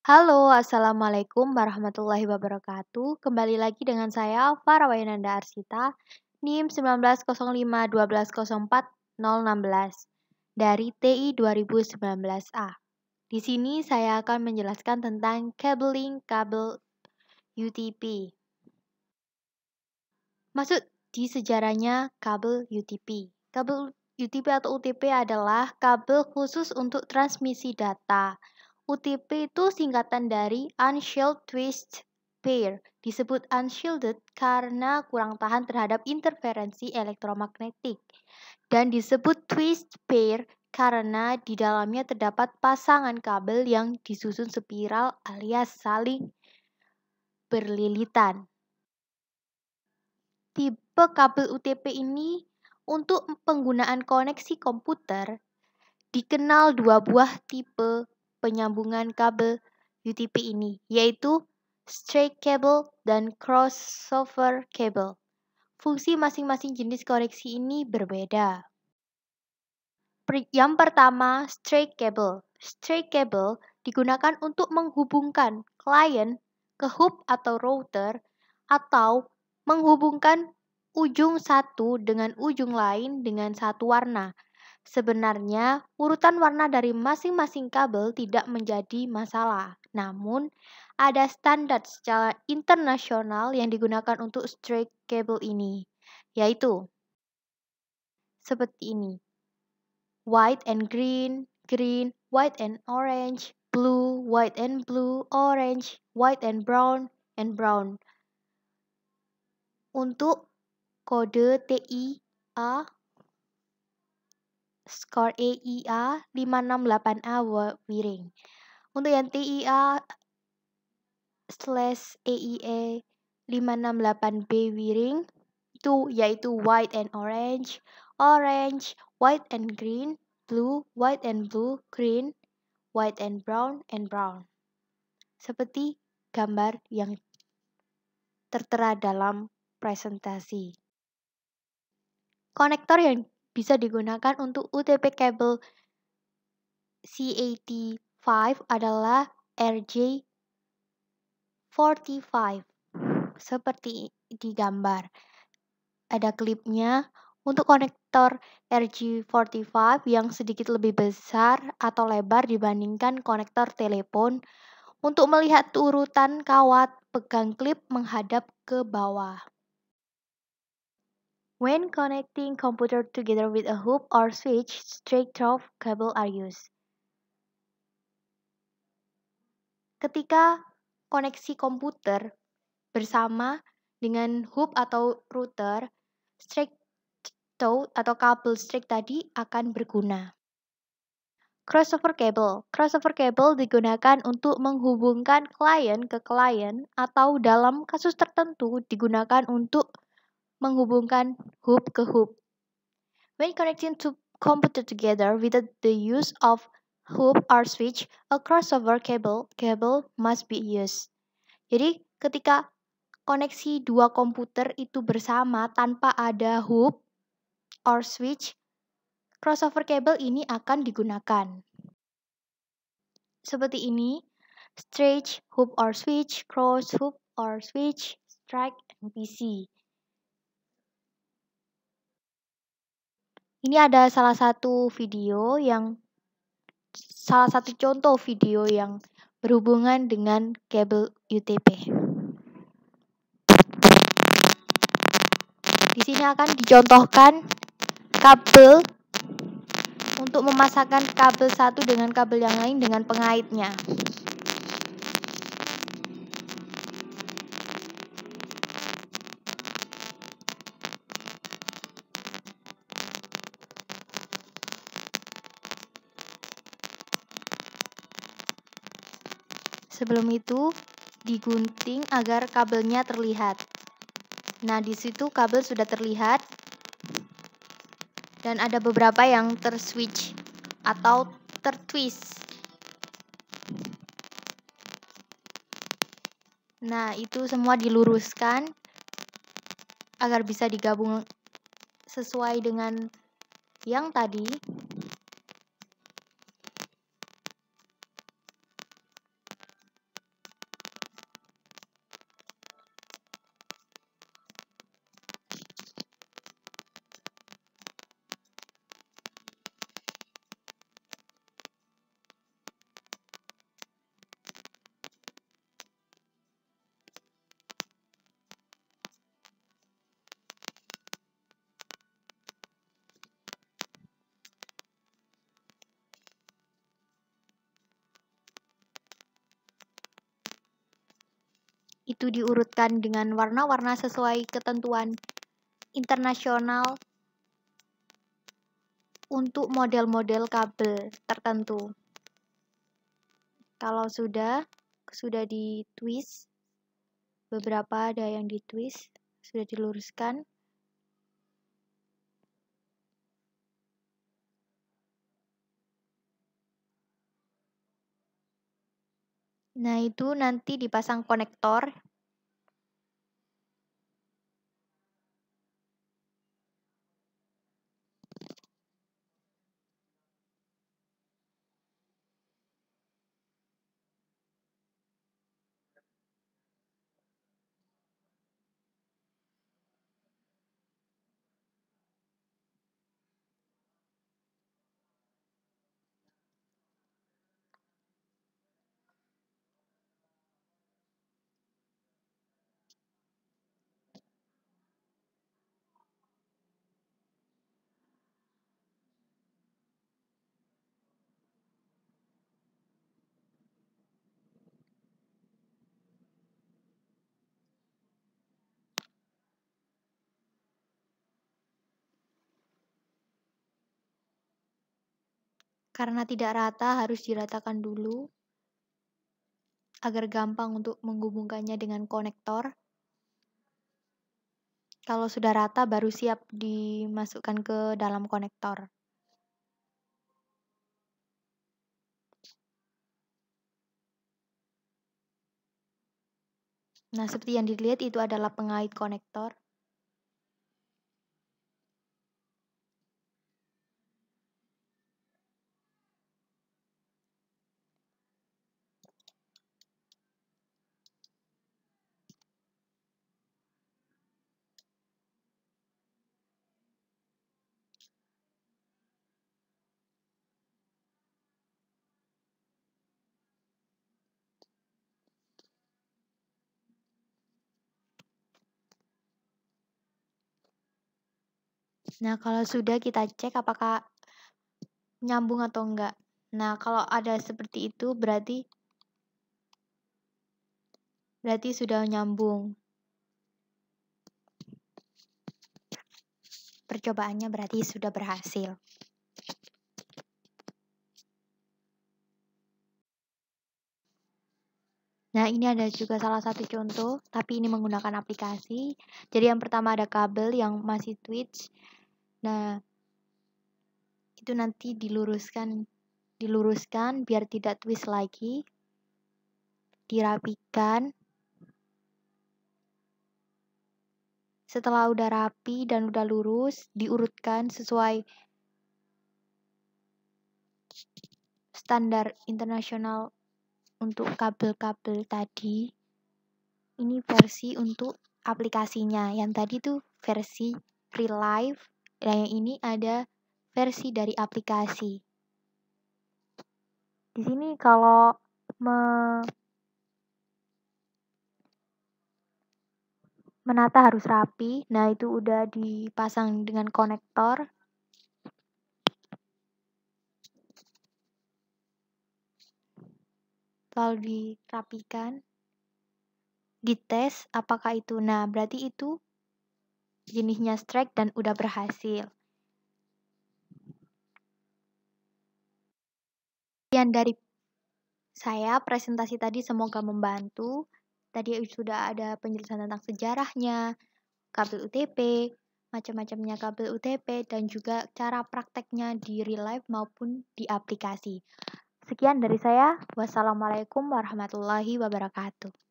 Halo, Assalamualaikum warahmatullahi wabarakatuh. Kembali lagi dengan saya, Farah Wayananda Arsita, NIM 1905-1204-016 dari TI 2019A. Di sini saya akan menjelaskan tentang cabling kabel UTP. Maksud di sejarahnya kabel UTP. Kabel UTP atau UTP adalah kabel khusus untuk transmisi data. UTP itu singkatan dari Unshielded Twist Pair. Disebut unshielded karena kurang tahan terhadap interferensi elektromagnetik. Dan disebut twist pair karena di dalamnya terdapat pasangan kabel yang disusun spiral alias saling berlilitan. Tipe kabel UTP ini untuk penggunaan koneksi komputer dikenal dua buah tipe penyambungan kabel UTP ini, yaitu straight cable dan crossover cable. Fungsi masing-masing jenis koneksi ini berbeda. Yang pertama, straight cable. Straight cable digunakan untuk menghubungkan klien ke hub atau router atau menghubungkan ujung satu dengan ujung lain dengan satu warna. Sebenarnya, urutan warna dari masing-masing kabel tidak menjadi masalah. Namun, ada standar secara internasional yang digunakan untuk straight cable ini, yaitu seperti ini. White and green, green, white and orange, blue, white and blue, orange, white and brown, Untuk kode TIA skor EIA 568A wiring. Untuk yang TIA/EIE 568B wiring itu yaitu white and orange, orange, white and green, blue, white and blue, green, white and brown, Seperti gambar yang tertera dalam presentasi. Konektor yang bisa digunakan untuk UTP kabel CAT5 adalah RJ45 seperti di gambar. Ada klipnya. Untuk konektor RJ45 yang sedikit lebih besar atau lebar dibandingkan konektor telepon, untuk melihat urutan kawat, pegang klip menghadap ke bawah. When connecting computer together with a hub or switch, straight through cable are used. Ketika koneksi komputer bersama dengan hub atau router, straight through atau kabel straight tadi akan berguna. Crossover cable. Crossover cable digunakan untuk menghubungkan klien ke klien atau dalam kasus tertentu digunakan untuk menghubungkan hub ke hub. When connecting two computer together without the use of hub or switch, a crossover cable must be used. Jadi ketika koneksi dua komputer itu bersama tanpa ada hub or switch, crossover cable ini akan digunakan. Seperti ini, straight hub or switch, cross hub or switch, strike, and PC. Ini ada salah satu contoh video yang berhubungan dengan kabel UTP. Di sini akan dicontohkan kabel untuk memasangkan kabel satu dengan kabel yang lain dengan pengaitnya. Sebelum itu, digunting agar kabelnya terlihat. Nah, di situ kabel sudah terlihat dan ada beberapa yang terswitch atau tertwist. Nah, itu semua diluruskan agar bisa digabung sesuai dengan yang tadi. itu diurutkan dengan warna-warna sesuai ketentuan internasional untuk model-model kabel tertentu. Kalau sudah di-twist, beberapa ada yang di-twist, sudah diluruskan. Nah, itu nanti dipasang konektor. Karena tidak rata, harus diratakan dulu agar gampang untuk menghubungkannya dengan konektor. Kalau sudah rata, baru siap dimasukkan ke dalam konektor. Nah, seperti yang dilihat itu adalah pengait konektor. Nah, kalau sudah kita cek apakah nyambung atau enggak. Nah, kalau ada seperti itu berarti sudah nyambung. Percobaannya berarti sudah berhasil. Nah, ini ada juga salah satu contoh, tapi ini menggunakan aplikasi. Jadi yang pertama ada kabel yang masih twitch. Nah, itu nanti diluruskan biar tidak twist lagi. Dirapikan. Setelah udah rapi dan udah lurus, diurutkan sesuai standar internasional untuk kabel-kabel tadi. Ini versi untuk aplikasinya. Yang tadi tuh versi real life. Dan yang ini ada versi dari aplikasi. Di sini kalau menata harus rapi. Nah, itu udah dipasang dengan konektor. Lalu dirapikan. Dites apakah itu. Nah, berarti itu jenisnya strike dan udah berhasil. Sekian dari saya, presentasi tadi semoga membantu. Tadi sudah ada penjelasan tentang sejarahnya, kabel UTP, macam-macamnya kabel UTP, dan juga cara prakteknya di real life maupun di aplikasi. Sekian dari saya. Wassalamualaikum warahmatullahi wabarakatuh.